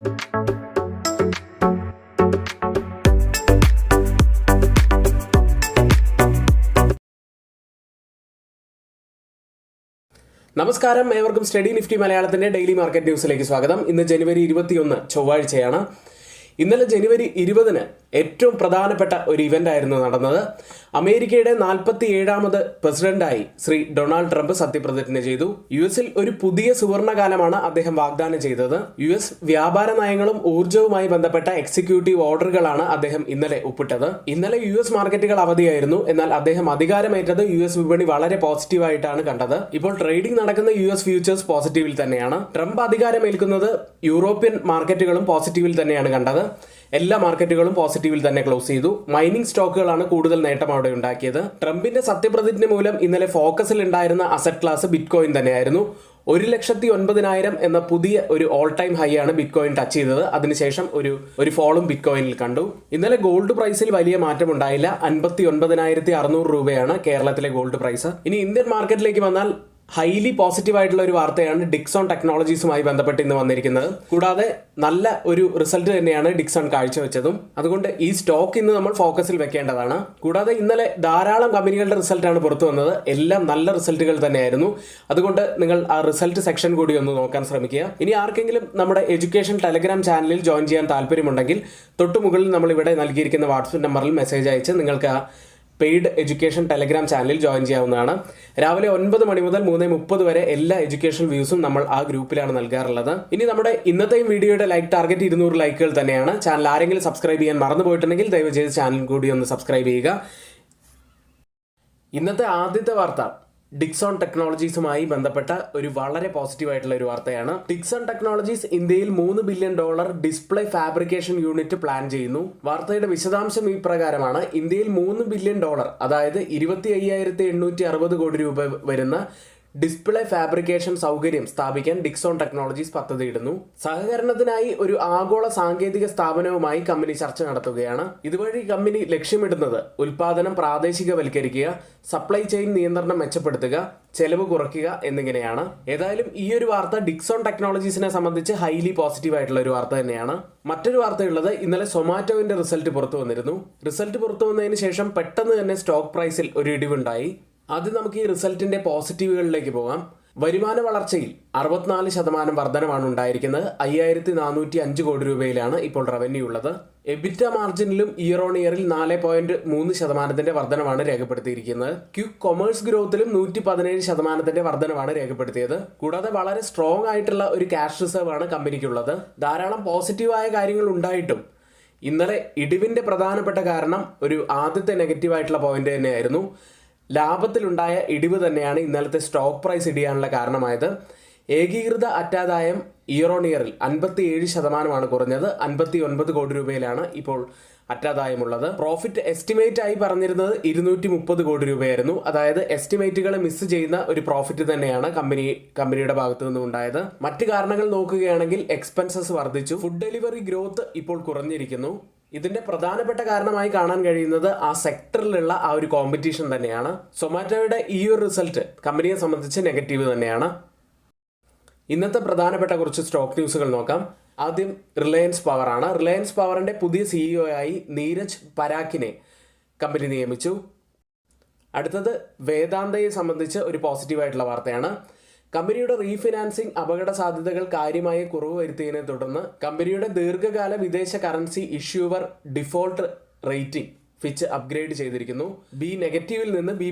നമസ്കാരം, ഏവർക്കും study Nifty മലയാളത്തിന്റെ ഡെയിലി മാർക്കറ്റ് ന്യൂസിലേക്ക് സ്വാഗതം. ഇന്ന് ജനുവരി 21 ചൊവ്വാഴ്ചയാണ്. ഇന്നലെ ജനുവരി 20 ഏറ്റവും പ്രധാനപ്പെട്ട ഒരു ഇവന്റ് ആയിരുന്നു നടന്നത്. അമേരിക്കയുടെ 47ാമത് പ്രസിഡന്റായി ശ്രീ ഡൊണാൾഡ് ട്രംപ് സത്യപ്രതിജ്ഞ ചെയ്തു. യുഎസിൽ ഒരു പുതിയ സുവർണകാലമാണ് അദ്ദേഹം വാഗ്ദാനം ചെയ്തത്. യുഎസ് വ്യാപാര നയങ്ങളും ഊർജ്ജവുമായി ബന്ധപ്പെട്ട എക്സിക്യൂട്ടീവ് ഓർഡറുകളാണ് അദ്ദേഹം ഇന്നലെ ഒപ്പിട്ടത്. ഇന്നലെ യുഎസ് മാർക്കറ്റുകൾ അവധിയായിരുന്നു. എന്നാൽ അദ്ദേഹം അധികാരമേറ്റത് യുഎസ് വിപണി വളരെ പോസിറ്റീവായിട്ടാണ് കണ്ടത്. ഇപ്പോൾ ട്രേഡിംഗ് നടക്കുന്ന യുഎസ് ഫ്യൂച്ചേഴ്സ് പോസിറ്റീവിൽ തന്നെയാണ്. ട്രംപ് അധികാരമേൽക്കുന്നത് യൂറോപ്യൻ മാർക്കറ്റുകളും പോസിറ്റീവിൽ തന്നെയാണ് കണ്ടത്. എല്ലാ മാർക്കറ്റുകളും പോസിറ്റീവിൽ തന്നെ ക്ലോസ് ചെയ്തു. മൈനിങ് സ്റ്റോക്കുകളാണ് കൂടുതൽ നേട്ടം അവിടെ ഉണ്ടാക്കിയത്. ട്രംപിന്റെ സത്യപ്രതിജ്ഞ മൂലം ഇന്നലെ ഫോക്കസിൽ ഉണ്ടായിരുന്ന അസറ്റ് ക്ലാസ് ബിറ്റ്കോയിൻ തന്നെയായിരുന്നു. 1,09,000 എന്ന പുതിയ ഒരു ഓൾ ടൈം ഹൈ ആണ് ബിറ്റ്കോയിൻ ടച്ച് ചെയ്തത്. അതിനുശേഷം ഒരു ഫോളും ബിറ്റ്കോയിനിൽ കണ്ടു. ഇന്നലെ ഗോൾഡ് പ്രൈസിൽ വലിയ മാറ്റം ഉണ്ടായില്ല. 59,600 രൂപയാണ് കേരളത്തിലെ ഗോൾഡ് പ്രൈസ്. ഇനി ഇന്ത്യൻ മാർക്കറ്റിലേക്ക് വന്നാൽ ഹൈലി പോസിറ്റീവ് ആയിട്ടുള്ള ഒരു വാർത്തയാണ് ഡിക്സോൺ ടെക്നോളജീസുമായി ബന്ധപ്പെട്ട് ഇന്ന് വന്നിരിക്കുന്നത്. കൂടാതെ നല്ല ഒരു റിസൾട്ട് തന്നെയാണ് ഡിക്സോൺ കാഴ്ചവെച്ചതും. അതുകൊണ്ട് ഈ സ്റ്റോക്ക് ഇന്ന് നമ്മൾ ഫോക്കസിൽ വെക്കേണ്ടതാണ്. കൂടാതെ ഇന്നലെ ധാരാളം കമ്പനികളുടെ റിസൾട്ടാണ് പുറത്തു വന്നത്. എല്ലാം നല്ല റിസൾട്ടുകൾ തന്നെയായിരുന്നു. അതുകൊണ്ട് നിങ്ങൾ ആ റിസൾട്ട് സെക്ഷൻ കൂടി ഒന്ന് നോക്കാൻ ശ്രമിക്കുക. ഇനി ആർക്കെങ്കിലും നമ്മുടെ എഡ്യൂക്കേഷൻ ടെലഗ്രാം ചാനലിൽ ജോയിൻ ചെയ്യാൻ താല്പര്യമുണ്ടെങ്കിൽ തൊട്ടുമുകളിൽ നമ്മൾ ഇവിടെ നൽകിയിരിക്കുന്ന വാട്സ്ആപ്പ് നമ്പറിൽ മെസ്സേജ് അയച്ച് നിങ്ങൾക്ക് പെയ്ഡ് എഡ്യൂക്കേഷൻ ടെലഗ്രാം ചാനലിൽ ജോയിൻ ചെയ്യാവുന്നതാണ്. രാവിലെ 9 മണി മുതൽ 3:30 വരെ എല്ലാ എഡ്യൂക്കേഷൻ വ്യൂസും നമ്മൾ ആ ഗ്രൂപ്പിലാണ് നൽകാറുള്ളത്. ഇനി നമ്മുടെ ഇന്നത്തെയും വീഡിയോയുടെ ലൈക്ക് ടാർഗറ്റ് 200 ലൈക്കുകൾ തന്നെയാണ്. ചാനൽ ആരെങ്കിലും സബ്സ്ക്രൈബ് ചെയ്യാൻ മറന്നു പോയിട്ടുണ്ടെങ്കിൽ ദയവ് ചെയ്ത് ചാനൽ കൂടി ഒന്ന് സബ്സ്ക്രൈബ് ചെയ്യുക. ഇന്നത്തെ ആദ്യത്തെ വാർത്ത ഡിക്സോൺ ടെക്നോളജീസുമായി ബന്ധപ്പെട്ട ഒരു വളരെ പോസിറ്റീവ് ആയിട്ടുള്ള ഒരു വാർത്തയാണ്. ഡിക്സോൺ ടെക്നോളജീസ് ഇന്ത്യയിൽ $3 billion display fabrication unit plan ചെയ്യുന്നു. വാർത്തയുടെ വിശദാംശം ഈ പ്രകാരമാണ്. ഇന്ത്യയിൽ $3 ബില്യൺ, അതായത് 25,860 കോടി രൂപ വരുന്ന ഡിസ്പ്ലേ ഫാബ്രിക്കേഷൻ സൗകര്യം സ്ഥാപിക്കാൻ ഡിക്സോൺ ടെക്നോളജീസ് പദ്ധതിയിടുന്നു. സഹകരണത്തിനായി ഒരു ആഗോള സാങ്കേതിക സ്ഥാപനവുമായി കമ്പനി ചർച്ച നടത്തുകയാണ്. ഇതുവഴി കമ്പനി ലക്ഷ്യമിടുന്നത് ഉൽപാദനം പ്രാദേശികവൽക്കരിക്കുക, സപ്ലൈ ചെയിൻ നിയന്ത്രണം മെച്ചപ്പെടുത്തുക, ചെലവ് കുറയ്ക്കുക എന്നിങ്ങനെയാണ്. ഏതായാലും ഈ ഒരു വാർത്ത ഡിക്സോൺ ടെക്നോളജീസിനെ സംബന്ധിച്ച് ഹൈലി പോസിറ്റീവ് ആയിട്ടുള്ള ഒരു വാർത്ത തന്നെയാണ്. മറ്റൊരു വാർത്തയുള്ളത്, ഇന്നലെ സൊമാറ്റോവിന്റെ റിസൾട്ട് പുറത്തു വന്നിരുന്നു. റിസൾട്ട് പുറത്തു വന്നതിന് ശേഷം പെട്ടെന്ന് തന്നെ സ്റ്റോക്ക് പ്രൈസിൽ ഒരു ഇടിവുണ്ടായി. ആദ്യം നമുക്ക് ഈ റിസൾട്ടിന്റെ പോസിറ്റീവുകളിലേക്ക് പോകാം. വരുമാന വളർച്ചയിൽ 64% വർധനമാണ് ഉണ്ടായിരിക്കുന്നത്. 5,405 കോടി രൂപയിലാണ് ഇപ്പോൾ റവന്യൂ ഉള്ളത്. എബിറ്റ മാർജിനിലും ഇയർ ഓൺ ഇയറിൽ 4.3% വർധനമാണ് രേഖപ്പെടുത്തിയിരിക്കുന്നത്. ക്വിക്ക് കൊമേഴ്സ് ഗ്രോത്തിലും 117% വർധനമാണ് രേഖപ്പെടുത്തിയത്. കൂടാതെ വളരെ സ്ട്രോങ് ആയിട്ടുള്ള ഒരു ക്യാഷ് റിസർവ് ആണ് കമ്പനിക്കുള്ളത്. ധാരാളം പോസിറ്റീവായ കാര്യങ്ങൾ ഉണ്ടായിട്ടും ഇന്നലെ ഇടിവിന്റെ പ്രധാനപ്പെട്ട കാരണം ഒരു ആദ്യത്തെ നെഗറ്റീവായിട്ടുള്ള പോയിന്റ് തന്നെയായിരുന്നു. ലാഭത്തിലുണ്ടായ ഇടിവ് തന്നെയാണ് ഇന്നലത്തെ സ്റ്റോക്ക് പ്രൈസ് ഇടിയാനുള്ള കാരണമായത്. ഏകീകൃത അറ്റാദായം ഇയർ ഓൺ ഇയറിൽ 57% കുറഞ്ഞത്. 59 കോടി രൂപയിലാണ് ഇപ്പോൾ അറ്റാദായമുള്ളത്. പ്രോഫിറ്റ് എസ്റ്റിമേറ്റ് ആയി പറഞ്ഞിരുന്നത് 230 കോടി രൂപയായിരുന്നു. അതായത് എസ്റ്റിമേറ്റുകൾ മിസ് ചെയ്യുന്ന ഒരു പ്രോഫിറ്റ് തന്നെയാണ് കമ്പനിയുടെ ഭാഗത്തു നിന്നും ഉണ്ടായത്. മറ്റു കാരണങ്ങൾ നോക്കുകയാണെങ്കിൽ എക്സ്പെൻസസ് വർദ്ധിച്ചു. ഫുഡ് ഡെലിവറി ഗ്രോത്ത് ഇപ്പോൾ കുറഞ്ഞിരിക്കുന്നു. ഇതിന്റെ പ്രധാനപ്പെട്ട കാരണമായി കാണാൻ കഴിയുന്നത് ആ സെക്ടറിലുള്ള ആ ഒരു കോമ്പറ്റീഷൻ തന്നെയാണ്. സൊമാറ്റോയുടെ ഈ ഒരു റിസൾട്ട് കമ്പനിയെ സംബന്ധിച്ച് നെഗറ്റീവ് തന്നെയാണ്. ഇന്നത്തെ പ്രധാനപ്പെട്ട കുറച്ച് സ്റ്റോക്ക് ന്യൂസുകൾ നോക്കാം. ആദ്യം റിലയൻസ് പവർ ആണ്. റിലയൻസ് പവറിന്റെ പുതിയ CEO ആയി നീരജ് പരാഖിനെ കമ്പനി നിയമിച്ചു. അടുത്തത് വേദാന്തയെ സംബന്ധിച്ച് ഒരു പോസിറ്റീവായിട്ടുള്ള വാർത്തയാണ്. കമ്പനിയുടെ റീഫിനാൻസിംഗ് അപകട സാധ്യതകൾ കാര്യമായി കുറവ് വരുത്തിയതിനെ തുടർന്ന് കമ്പനിയുടെ ദീർഘകാല വിദേശ currency issuer default rating Fitch upgrade ചെയ്തിരിക്കുന്നു. B- നിന്ന് B+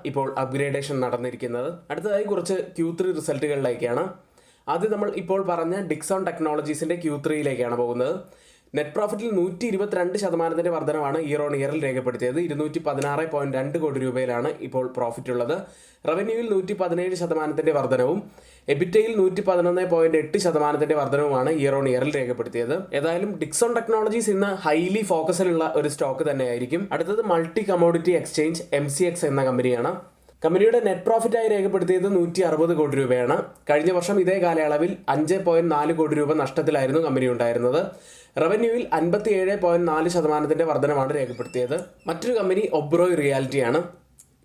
ഇപ്പോൾ അപ്ഗ്രേഡേഷൻ നടന്നിരിക്കുന്നത്. അടുത്തതായി കുറച്ച് Q3 റിസൾട്ടുകളിലേക്കാണ്. ആദ്യം നമ്മൾ ഇപ്പോൾ പറഞ്ഞ ഡിക്സോൺ ടെക്നോളജീസിന്റെ Q3 പോകുന്നത്. നെറ്റ് പ്രോഫിറ്റിൽ 122% വർധനമാണ് ഇയർ ഓൺ ഇയറിൽ രേഖപ്പെടുത്തിയത്. 216.2 കോടി രൂപയിലാണ് ഇപ്പോൾ പ്രോഫിറ്റ് ഉള്ളത്. റവന്യൂവിൽ 117% വർധനവും എബിറ്റയിൽ 111.8% വർധനവുമാണ് ഇയർ ഓൺ ഇയറിൽ രേഖപ്പെടുത്തിയത്. ഏതായാലും ഡിക്സോൺ ടെക്നോളജീസ് ഇന്ന് ഹൈലി ഫോക്കസിലുള്ള ഒരു സ്റ്റോക്ക് തന്നെയായിരിക്കും. അടുത്തത് മൾട്ടി കമോഡിറ്റി എക്സ്ചേഞ്ച് MCX എന്ന കമ്പനിയാണ്. കമ്പനിയുടെ നെറ്റ് പ്രോഫിറ്റായി രേഖപ്പെടുത്തിയത് 160 കോടി രൂപയാണ്. കഴിഞ്ഞ വർഷം ഇതേ കാലയളവിൽ 5.4 കോടി രൂപ നഷ്ടത്തിലായിരുന്നു കമ്പനി ഉണ്ടായിരുന്നത്. റവന്യൂവിൽ 57.4% വർധനമാണ് രേഖപ്പെടുത്തിയത്. മറ്റൊരു കമ്പനി ഒബ്രോയ് റിയാലിറ്റിയാണ്.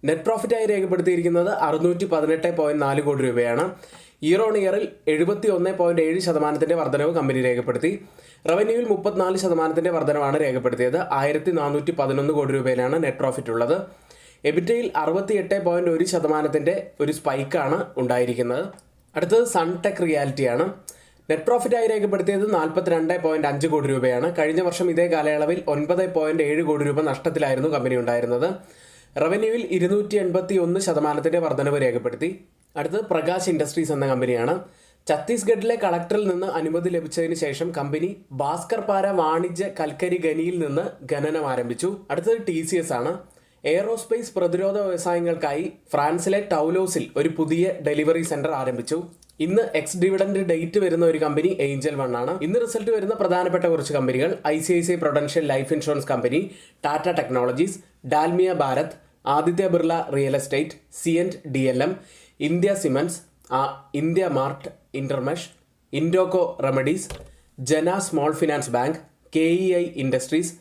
നെറ്റ് പ്രോഫിറ്റായി രേഖപ്പെടുത്തിയിരിക്കുന്നത് 618.4 കോടി രൂപയാണ്. ഇയർ ഓൺ ഇയറിൽ 71.7% വർധനവ് കമ്പനി രേഖപ്പെടുത്തി. റവന്യൂവിൽ 34% വർധനവാണ് രേഖപ്പെടുത്തിയത്. 1411 കോടി രൂപയിലാണ് നെറ്റ് പ്രോഫിറ്റ് ഉള്ളത്. എബിറ്റയിൽ 68.1% ഒരു സ്പൈക്കാണ് ഉണ്ടായിരിക്കുന്നത്. അടുത്തത് സൺടെക് റിയാലിറ്റിയാണ്. നെറ്റ് പ്രോഫിറ്റായി രേഖപ്പെടുത്തിയത് 42.5 കോടി രൂപയാണ്. കഴിഞ്ഞ വർഷം ഇതേ കാലയളവിൽ 9.7 കോടി രൂപ നഷ്ടത്തിലായിരുന്നു കമ്പനി ഉണ്ടായിരുന്നത്. റവന്യൂവിൽ 281% വർധനവ് രേഖപ്പെടുത്തി. അടുത്തത് പ്രകാശ് ഇൻഡസ്ട്രീസ് എന്ന കമ്പനിയാണ്. ഛത്തീസ്ഗഡിലെ കളക്ടറിൽ നിന്ന് അനുമതി ലഭിച്ചതിന് ശേഷം കമ്പനി ഭാസ്കർപാര വാണിജ്യ കൽക്കരി ഖനിയിൽ നിന്ന് ഖനനം ആരംഭിച്ചു. അടുത്തത് TCS ആണ്. എയറോസ്പേസ് പ്രതിരോധ വ്യവസായങ്ങൾക്കായി ഫ്രാൻസിലെ ടൗലോസിൽ ഒരു പുതിയ ഡെലിവറി സെന്റർ ആരംഭിച്ചു. ഇന്ന് എക്സ് ഡിവിഡന്റ് ഡേറ്റ് വരുന്ന ഒരു കമ്പനി ഏഞ്ചൽ വൺ ആണ്. ഇന്ന് റിസൾട്ട് വരുന്ന പ്രധാനപ്പെട്ട കുറച്ച് കമ്പനികൾ: ICICI prudential life insurance company, Tata technologies, Dalmia Bharat, Aditya Birla real estate, Cyient DLM, India Siemens, India mart intermesh, Indoco remedies, Jana small finance bank, KEI industries,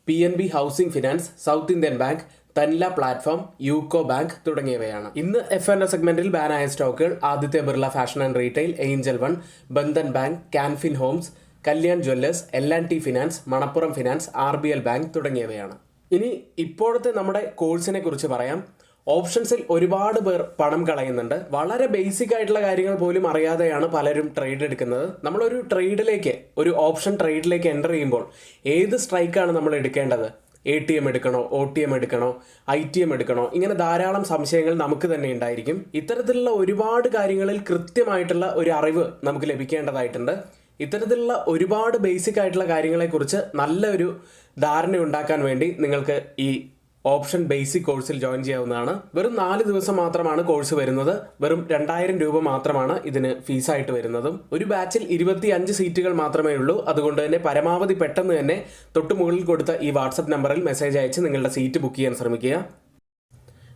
PNB housing finance, South Indian bank, Tanla platform, UCO bank തുടങ്ങിയവയാണ്. ഇന്ന് F&O സെഗ്മെന്റിൽ ബാനായ സ്റ്റോക്കുകൾ: Aditya Birla fashion and retail, angel one, Bandhan bank, Canfin homes, Kalyan jewellers, L&T finance, Manappuram finance, RBL bank തുടങ്ങിയവയാണ്. ഇനി ഇപ്പോഴത്തെ നമ്മുടെ കോഴ്സിനെ കുറിച്ച് പറയാം. ഓപ്ഷൻസിൽ ഒരുപാട് പേർ പണം കളയുന്നുണ്ട്. വളരെ ബേസിക് ആയിട്ടുള്ള കാര്യങ്ങൾ പോലും അറിയാതെയാണ് പലരും ട്രേഡ് എടുക്കുന്നത്. നമ്മളൊരു ട്രേഡിലേക്ക്, ഒരു ഓപ്ഷൻ ട്രേഡിലേക്ക് എൻ്റർ ചെയ്യുമ്പോൾ ഏത് സ്ട്രൈക്കാണ് നമ്മൾ എടുക്കേണ്ടത്? ATM എടുക്കണോ, OTM എടുക്കണോ, ITM എടുക്കണോ? ഇങ്ങനെ ധാരാളം സംശയങ്ങൾ നമുക്ക് തന്നെ ഉണ്ടായിരിക്കും. ഇത്തരത്തിലുള്ള ഒരുപാട് കാര്യങ്ങളിൽ കൃത്യമായിട്ടുള്ള ഒരു അറിവ് നമുക്ക് ലഭിക്കേണ്ടതായിട്ടുണ്ട്. ഇത്തരത്തിലുള്ള ഒരുപാട് ബേസിക് ആയിട്ടുള്ള കാര്യങ്ങളെക്കുറിച്ച് നല്ലൊരു ധാരണ ഉണ്ടാക്കാൻ വേണ്ടി നിങ്ങൾക്ക് ഈ ഓപ്ഷൻ ബേസിക് കോഴ്സിൽ ജോയിൻ ചെയ്യാവുന്നതാണ്. വെറും 4 ദിവസം മാത്രമാണ് കോഴ്സ് വരുന്നത്. വെറും 2000 രൂപ മാത്രമാണ് ഇതിന് ഫീസായിട്ട് വരുന്നതും. ഒരു ബാച്ചിൽ 25 സീറ്റുകൾ മാത്രമേ ഉള്ളൂ. അതുകൊണ്ട് തന്നെ പരമാവധി പെട്ടെന്ന് തന്നെ തൊട്ടുമുകളിൽ കൊടുത്ത ഈ വാട്സപ്പ് നമ്പറിൽ മെസ്സേജ് അയച്ച് നിങ്ങളുടെ സീറ്റ് ബുക്ക് ചെയ്യാൻ ശ്രമിക്കുക.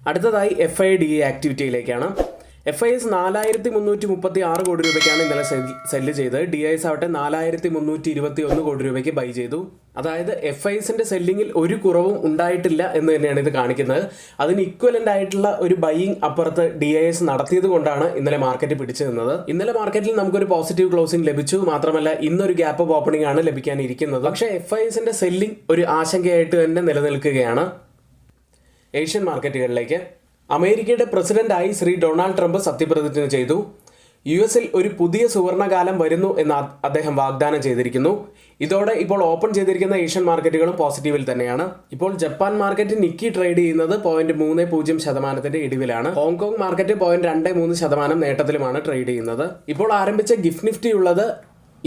അടുത്തതായി FIDA ആക്ടിവിറ്റിയിലേക്കാണ്. FIS 4336 കോടി രൂപയ്ക്കാണ് ഇന്നലെ സെല്ല് ചെയ്തത്. DIS ആവട്ടെ 4321 കോടി രൂപയ്ക്ക് ബൈ ചെയ്തു. അതായത് FISന്റെ സെല്ലിങ്ങിൽ ഒരു കുറവും ഉണ്ടായിട്ടില്ല എന്ന് തന്നെയാണ് ഇത് കാണിക്കുന്നത്. അതിന് ഇക്വലന്റ് ആയിട്ടുള്ള ഒരു ബൈയിങ് അപ്പുറത്ത് DIS നടത്തിയത് കൊണ്ടാണ് ഇന്നലെ മാർക്കറ്റ് പിടിച്ചു നിന്നത്. ഇന്നലെ മാർക്കറ്റിൽ നമുക്കൊരു പോസിറ്റീവ് ക്ലോസിംഗ് ലഭിച്ചു. മാത്രമല്ല ഇന്നൊരു ഗ്യാപ്പ് അപ്പ് ഓപ്പണിംഗ് ആണ് ലഭിക്കാനിരിക്കുന്നത്. പക്ഷേ FISന്റെ സെല്ലിംഗ് ഒരു ആശങ്കയായിട്ട് തന്നെ നിലനിൽക്കുകയാണ്. ഏഷ്യൻ മാർക്കറ്റുകളിലേക്ക് അമേരിക്കയുടെ പ്രസിഡന്റായി ശ്രീ ഡൊണാൾഡ് ട്രംപ് സത്യപ്രതിജ്ഞ ചെയ്തു. US-ൽ ഒരു പുതിയ സുവർണകാലം വരുന്നു എന്ന് അദ്ദേഹം വാഗ്ദാനം ചെയ്തിരിക്കുന്നു. ഇതോടെ ഇപ്പോൾ ഓപ്പൺ ചെയ്തിരിക്കുന്ന ഏഷ്യൻ മാർക്കറ്റുകളും പോസിറ്റീവിൽ തന്നെയാണ്. ഇപ്പോൾ ജപ്പാൻ മാർക്കറ്റ് നിക്കി ട്രേഡ് ചെയ്യുന്നത് 0.30% ഇടിവിലാണ്. ഹോങ്കോങ് മാർക്കറ്റ് 0.23% നേട്ടത്തിലുമാണ് ട്രേഡ് ചെയ്യുന്നത്. ഇപ്പോൾ ആരംഭിച്ച ഗിഫ്റ്റ് നിഫ്റ്റി ഉള്ളത്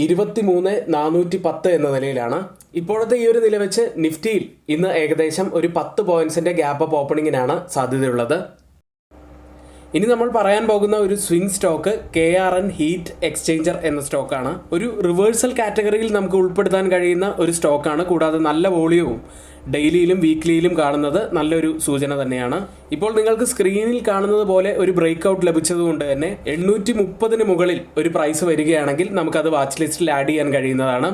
23,410 എന്ന നിലയിലാണ്. ഇപ്പോഴത്തെ ഈ ഒരു നില വെച്ച് നിഫ്റ്റിയിൽ ഇന്ന് ഏകദേശം ഒരു 10 പോയിന്റ്സിന്റെ ഗ്യാപ്പ് അപ്പ് ഓപ്പണിങ്ങിനാണ് സാധ്യതയുള്ളത്. ഇനി നമ്മൾ പറയാൻ പോകുന്ന ഒരു swing stock KRN heat exchanger എന്ന സ്റ്റോക്കാണ്. ഒരു റിവേഴ്സൽ കാറ്റഗറിയിൽ നമുക്ക് ഉൾപ്പെടുത്താൻ കഴിയുന്ന ഒരു സ്റ്റോക്കാണ്. കൂടാതെ നല്ല വോളിയവും ഡെയിലിയിലും വീക്ക്ലിയിലും കാണുന്നത് നല്ലൊരു സൂചന തന്നെയാണ്. ഇപ്പോൾ നിങ്ങൾക്ക് സ്ക്രീനിൽ കാണുന്നത് പോലെ ഒരു ബ്രേക്ക് ഔട്ട് ലഭിച്ചതുകൊണ്ട് തന്നെ 830 മുകളിൽ ഒരു പ്രൈസ് വരികയാണെങ്കിൽ നമുക്കത് വാച്ച് ലിസ്റ്റിൽ ആഡ് ചെയ്യാൻ കഴിയുന്നതാണ്.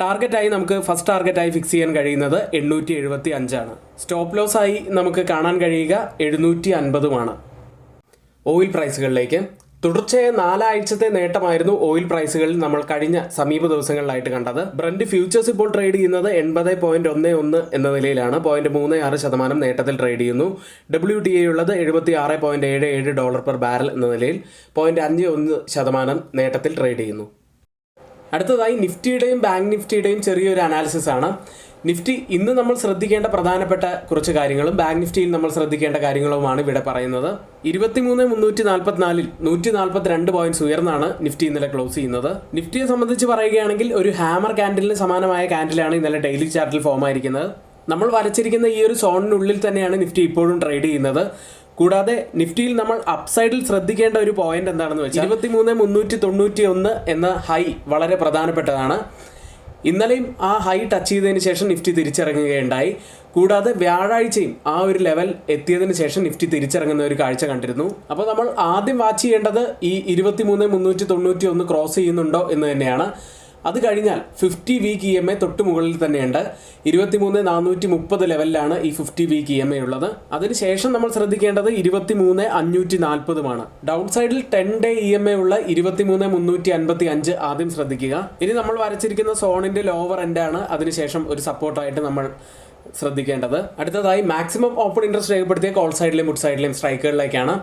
ടാർഗറ്റായി നമുക്ക് ഫസ്റ്റ് ടാർഗറ്റായി ഫിക്സ് ചെയ്യാൻ കഴിയുന്നത് 875 സ്റ്റോപ്പ് ലോസ് ആയി നമുക്ക് കാണാൻ കഴിയുക 750 ഓയിൽ പ്രൈസുകളിലേക്ക് തുടർച്ചയായ 4 ആഴ്ചത്തെ നേട്ടമായിരുന്നു ഓയിൽ പ്രൈസുകളിൽ നമ്മൾ കഴിഞ്ഞ സമീപ ദിവസങ്ങളിലായിട്ട് കണ്ടത്. ബ്രന്റ് ഫ്യൂച്ചേഴ്സ് ഇപ്പോൾ ട്രേഡ് ചെയ്യുന്നത് 80.11 എന്ന നിലയിലാണ്. 0.36% നേട്ടത്തിൽ ട്രേഡ് ചെയ്യുന്നു. WTI ഉള്ളത് $76.77 പെർ ബാരൽ എന്ന നിലയിൽ 0.51% നേട്ടത്തിൽ ട്രേഡ് ചെയ്യുന്നു. അടുത്തതായി നിഫ്റ്റിയുടെയും ബാങ്ക് നിഫ്റ്റിയുടെയും ചെറിയൊരു അനാലിസിസ് ആണ്. നിഫ്റ്റി ഇന്ന് നമ്മൾ ശ്രദ്ധിക്കേണ്ട പ്രധാനപ്പെട്ട കുറച്ച് കാര്യങ്ങളും ബാങ്ക് നിഫ്റ്റിയിൽ നമ്മൾ ശ്രദ്ധിക്കേണ്ട കാര്യങ്ങളുമാണ് ഇവിടെ പറയുന്നത്. 23,344-ൽ 142 പോയിന്റ്സ് ഉയർന്നാണ് നിഫ്റ്റി ഇന്നലെ ക്ലോസ് ചെയ്യുന്നത്. നിഫ്റ്റിയെ സംബന്ധിച്ച് പറയുകയാണെങ്കിൽ ഒരു ഹാമർ ക്യാൻഡിലിന് സമാനമായ ക്യാൻഡിലാണ് ഇന്നലെ ഡെയിലി ചാർട്ടിൽ ഫോം ആയിരിക്കുന്നത്. നമ്മൾ വരച്ചിരിക്കുന്ന ഈ ഒരു സോണിനുള്ളിൽ തന്നെയാണ് നിഫ്റ്റി ഇപ്പോഴും ട്രേഡ് ചെയ്യുന്നത്. കൂടാതെ നിഫ്റ്റിയിൽ നമ്മൾ അപ്സൈഡിൽ ശ്രദ്ധിക്കേണ്ട ഒരു പോയിന്റ് എന്താണെന്ന് വെച്ചാൽ 23,391 എന്ന ഹൈ വളരെ പ്രധാനപ്പെട്ടതാണ്. ഇന്നലെയും ആ ഹൈ ടച്ച് ചെയ്തതിന് ശേഷം നിഫ്റ്റി തിരിച്ചിറങ്ങുകയുണ്ടായി. കൂടാതെ വ്യാഴാഴ്ചയും ആ ഒരു ലെവൽ എത്തിയതിന് ശേഷം നിഫ്റ്റി തിരിച്ചിറങ്ങുന്ന ഒരു കാഴ്ച കണ്ടിരുന്നു. അപ്പോൾ നമ്മൾ ആദ്യം വാച്ച് ചെയ്യേണ്ടത് ഈ 23,391 ക്രോസ് ചെയ്യുന്നുണ്ടോ എന്ന് തന്നെയാണ്. അത് കഴിഞ്ഞാൽ 50 വീക്ക് EMI തൊട്ട് മുകളിൽ തന്നെയുണ്ട്. 23,430 ലെവലിലാണ് ഈ 50 വീക്ക് EMI ഉള്ളത്. അതിനുശേഷം നമ്മൾ ശ്രദ്ധിക്കേണ്ടത് 23,540 ഡൗൺ സൈഡിൽ 10 ഡേ EMI ഉള്ള 23,355 ആദ്യം ശ്രദ്ധിക്കുക. ഇനി നമ്മൾ വരച്ചിരിക്കുന്ന സോണിന്റെ ലോവർ എൻഡാണ് അതിനുശേഷം ഒരു സപ്പോർട്ടായിട്ട് നമ്മൾ ശ്രദ്ധിക്കേണ്ടത്. അടുത്തതായി മാക്സിമം ഓപ്പൺ ഇൻട്രസ്റ്റ് രേഖപ്പെടുത്തിയ കോൾ സൈഡിലെയും മുഡ് സൈഡിലെയും സ്ട്രൈക്കുകളിലേക്കാണ്.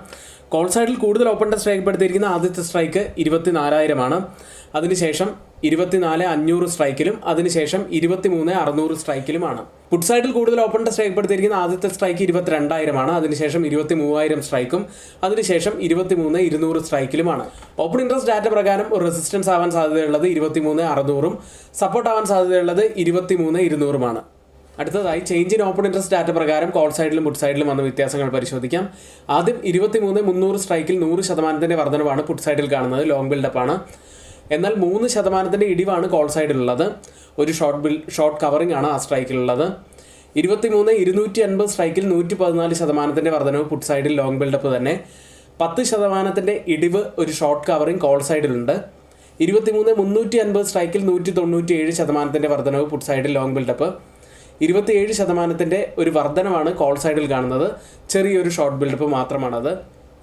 കോൾ സൈഡിൽ കൂടുതൽ ഓപ്പൺ ഇൻട്രസ്റ്റ് രേഖപ്പെടുത്തിയിരിക്കുന്ന ആദ്യത്തെ സ്ട്രൈക്ക് 24,000 അതിനുശേഷം 24,500 സ്ട്രൈക്കിലും അതിനുശേഷം 23,600 സ്ട്രൈക്കിലുമാണ്. പുട്ട് സൈഡിൽ കൂടുതൽ ഓപ്പൺ ഇൻട്രസ്റ്റ് രേഖപ്പെടുത്തിയിരിക്കുന്ന ആദ്യത്തെ സ്ട്രൈക്ക് 22,000 അതിനുശേഷം 23,000 സ്ട്രൈക്കും അതിനുശേഷം 23,200 സ്ട്രൈക്കിലുമാണ്. ഓപ്പൺ ഇൻട്രസ്റ്റ് ഡാറ്റ പ്രകാരം ഒരു റെസിസ്റ്റൻസ് ആവാൻ സാധ്യതയുള്ളത് 23,600 സപ്പോർട്ട് ആവാൻ സാധ്യതയുള്ളത് 23,200. അടുത്തതായി change in open interest data പ്രകാരം കോൾ സൈഡിലും പുട്ട് സൈഡിലും വന്ന വ്യത്യാസങ്ങൾ പരിശോധിക്കാം. ആദ്യം 23,300 സ്ട്രൈക്കിൽ 100% വർധനവാണ് പുട്ട് സൈഡിൽ കാണുന്നത്, ലോങ് ബിൽഡപ്പാണ്. എന്നാൽ 3% ഇടിവാണ് കോൾ സൈഡിലുള്ളത്. ഒരു ഷോർട്ട് കവറിംഗ് ആണ് ആ സ്ട്രൈക്കിലുള്ളത്. 23,250 സ്ട്രൈക്കിൽ 114% വർധനവ് പുട്ട് സൈഡിൽ ലോങ് ബിൽഡപ്പ് തന്നെ. 10% ഇടിവ് ഒരു ഷോർട്ട് കവറിംഗ് കോൾ സൈഡിലുണ്ട്. 23,350 സ്ട്രൈക്കിൽ 197% വർധനവ് പുട്ട് സൈഡിൽ ലോങ് ബിൽഡപ്പ്. 27% ഒരു വർധനവാണ് കോൾ സൈഡിൽ കാണുന്നത്, ചെറിയൊരു ഷോർട്ട് ബിൽഡപ്പ് മാത്രമാണത്.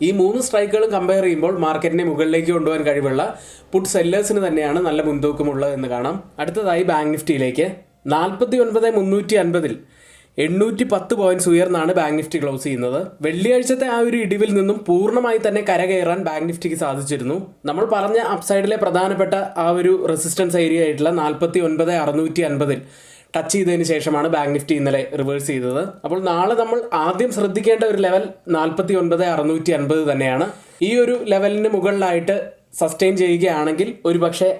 ഈ 3 സ്ട്രൈക്കുകളും കമ്പയർ ചെയ്യുമ്പോൾ മാർക്കറ്റിനെ മുകളിലേക്ക് കൊണ്ടുപോകാൻ കഴിവുള്ള പുട്ട് സെല്ലേഴ്സിന് തന്നെയാണ് നല്ല മുൻതൂക്കമുള്ളത് എന്ന് കാണാം. അടുത്തതായി ബാങ്ക് നിഫ്റ്റിയിലേക്ക് 49,350 810 പോയിന്റ്സ് ഉയർന്നാണ് ബാങ്ക് നിഫ്റ്റി ക്ലോസ് ചെയ്യുന്നത്. വെള്ളിയാഴ്ചത്തെ ആ ഒരു ഇടിവിൽ നിന്നും പൂർണ്ണമായി തന്നെ കരകയറാൻ ബാങ്ക് നിഫ്റ്റിക്ക് സാധിച്ചിരുന്നു. നമ്മൾ പറഞ്ഞ അപ്സൈഡിലെ പ്രധാനപ്പെട്ട ആ ഒരു റെസിസ്റ്റൻസ് ഏരിയ ആയിട്ടുള്ള 49,650 ടച്ച് ചെയ്തതിന് ശേഷമാണ് ബാങ്ക് നിഫ്റ്റി ഇന്നലെ റിവേഴ്സ് ചെയ്തത്. അപ്പോൾ നാളെ നമ്മൾ ആദ്യം ശ്രദ്ധിക്കേണ്ട ഒരു ലെവൽ 49,650 തന്നെയാണ്. ഈ ഒരു ലെവലിന് മുകളിലായിട്ട് സസ്റ്റെയിൻ ചെയ്യുകയാണെങ്കിൽ ഒരുപക്ഷെ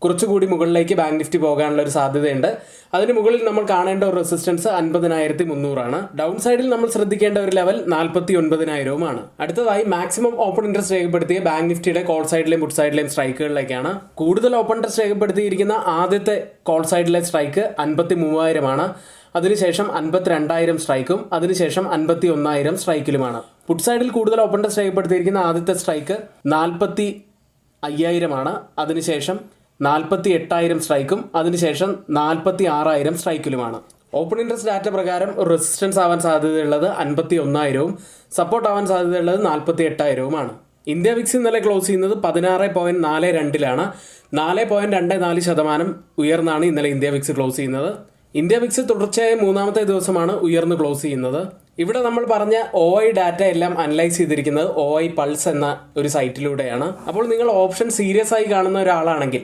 കുറച്ചുകൂടി മുകളിലേക്ക് ബാങ്ക് നിഫ്റ്റി പോകാനുള്ള ഒരു സാധ്യതയുണ്ട്. അതിന് മുകളിൽ നമ്മൾ കാണേണ്ട ഒരു റെസിസ്റ്റൻസ് 50,300 ഡൗൺ സൈഡിൽ നമ്മൾ ശ്രദ്ധിക്കേണ്ട ഒരു ലെവൽ 49,000 അടുത്തതായി മാക്സിമം ഓപ്പൺ ഇൻട്രസ്റ്റ് രേഖപ്പെടുത്തിയ ബാങ്ക് നിഫ്റ്റിയുടെ കോൾ സൈഡിലെയും പുട്ട് സൈഡിലെയും സ്ട്രൈക്കുകളിലേക്കാണ്. കൂടുതൽ ഓപ്പൺ ഇൻട്രസ്റ്റ് രേഖപ്പെടുത്തിയിരിക്കുന്ന ആദ്യത്തെ കോൾ സൈഡിലെ സ്ട്രൈക്ക് 53,000 അതിനുശേഷം 52,000 സ്ട്രൈക്കും അതിനുശേഷം 51,000 സ്ട്രൈക്കിലുമാണ്. പുട്ട് സൈഡിൽ കൂടുതൽ ഓപ്പൺ ഇൻട്രസ്റ്റ് രേഖപ്പെടുത്തിയിരിക്കുന്ന ആദ്യത്തെ സ്ട്രൈക്ക് 45,000 അതിനുശേഷം 48,000 സ്ട്രൈക്കും അതിനുശേഷം 46,000 സ്ട്രൈക്കിലുമാണ്. ഓപ്പൺ ഇൻട്രസ്റ്റ് ഡാറ്റ പ്രകാരം റെസിസ്റ്റൻസ് ആവാൻ സാധ്യതയുള്ളത് 51,000 സപ്പോർട്ട് ആവാൻ സാധ്യതയുള്ളത് 48,000 ഇന്ത്യ വിക്സ് ഇന്നലെ ക്ലോസ് ചെയ്യുന്നത് 16.42 4.24% ഉയർന്നാണ് ഇന്നലെ ഇന്ത്യ വിക്സ് ക്ലോസ് ചെയ്യുന്നത്. ഇന്ത്യ വിക്സ് തുടർച്ചയായ 3ാമത്തെ ദിവസമാണ് ഉയർന്ന് ക്ലോസ് ചെയ്യുന്നത്. ഇവിടെ നമ്മൾ പറഞ്ഞ OI ഡാറ്റ എല്ലാം അനലൈസ് ചെയ്തിരിക്കുന്നത് OI പൾസ് എന്ന ഒരു സൈറ്റിലൂടെയാണ്. അപ്പോൾ നിങ്ങൾ ഓപ്ഷൻ സീരിയസ് ആയി കാണുന്ന ഒരാളാണെങ്കിൽ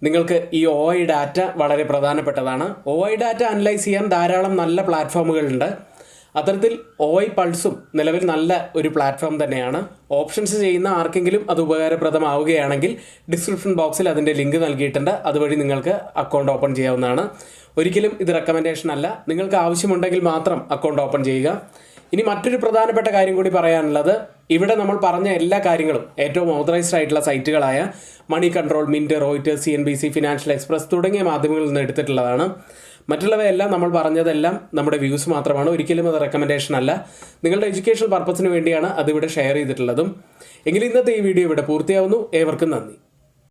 നിങ്ങൾക്ക് ഈ OI ഡാറ്റ വളരെ പ്രധാനപ്പെട്ടതാണ്. OI ഡാറ്റ അനലൈസ് ചെയ്യാൻ ധാരാളം നല്ല പ്ലാറ്റ്ഫോമുകളുണ്ട്. അത്തരത്തിൽ OI പൾസും നിലവിൽ നല്ല ഒരു പ്ലാറ്റ്ഫോം തന്നെയാണ്. ഓപ്ഷൻസ് ചെയ്യുന്ന ആർക്കെങ്കിലും അത് ഉപകാരപ്രദമാവുകയാണെങ്കിൽ ഡിസ്ക്രിപ്ഷൻ ബോക്സിൽ അതിൻ്റെ ലിങ്ക് നൽകിയിട്ടുണ്ട്. അതുവഴി നിങ്ങൾക്ക് അക്കൗണ്ട് ഓപ്പൺ ചെയ്യാവുന്നതാണ്. ഒരിക്കലും ഇത് റെക്കമെൻഡേഷൻ അല്ല, നിങ്ങൾക്ക് ആവശ്യമുണ്ടെങ്കിൽ മാത്രം അക്കൗണ്ട് ഓപ്പൺ ചെയ്യുക. ഇനി മറ്റൊരു പ്രധാനപ്പെട്ട കാര്യം കൂടി പറയാനുള്ളത്, ഇവിടെ നമ്മൾ പറഞ്ഞ എല്ലാ കാര്യങ്ങളും ഏറ്റവും ഓതറൈസ്ഡ് ആയിട്ടുള്ള സൈറ്റുകളായ Moneycontrol, Mint, Reuters, CNBC, Financial Express തുടങ്ങിയ മാധ്യമങ്ങളിൽ നിന്ന് എടുത്തിട്ടുള്ളതാണ്. മറ്റുള്ളവയെല്ലാം നമ്മൾ പറഞ്ഞതെല്ലാം നമ്മുടെ വ്യൂസ് മാത്രമാണ്, ഒരിക്കലും അത് റെക്കമെൻഡേഷൻ അല്ല. നിങ്ങളുടെ എഡ്യൂക്കേഷൻ പർപ്പസിന് വേണ്ടിയാണ് അതിവിടെ ഷെയർ ചെയ്തിട്ടുള്ളതും. എങ്കിലും ഇന്നത്തെ ഈ വീഡിയോ ഇവിടെ പൂർത്തിയാവുന്നു. ഏവർക്കും നന്ദി.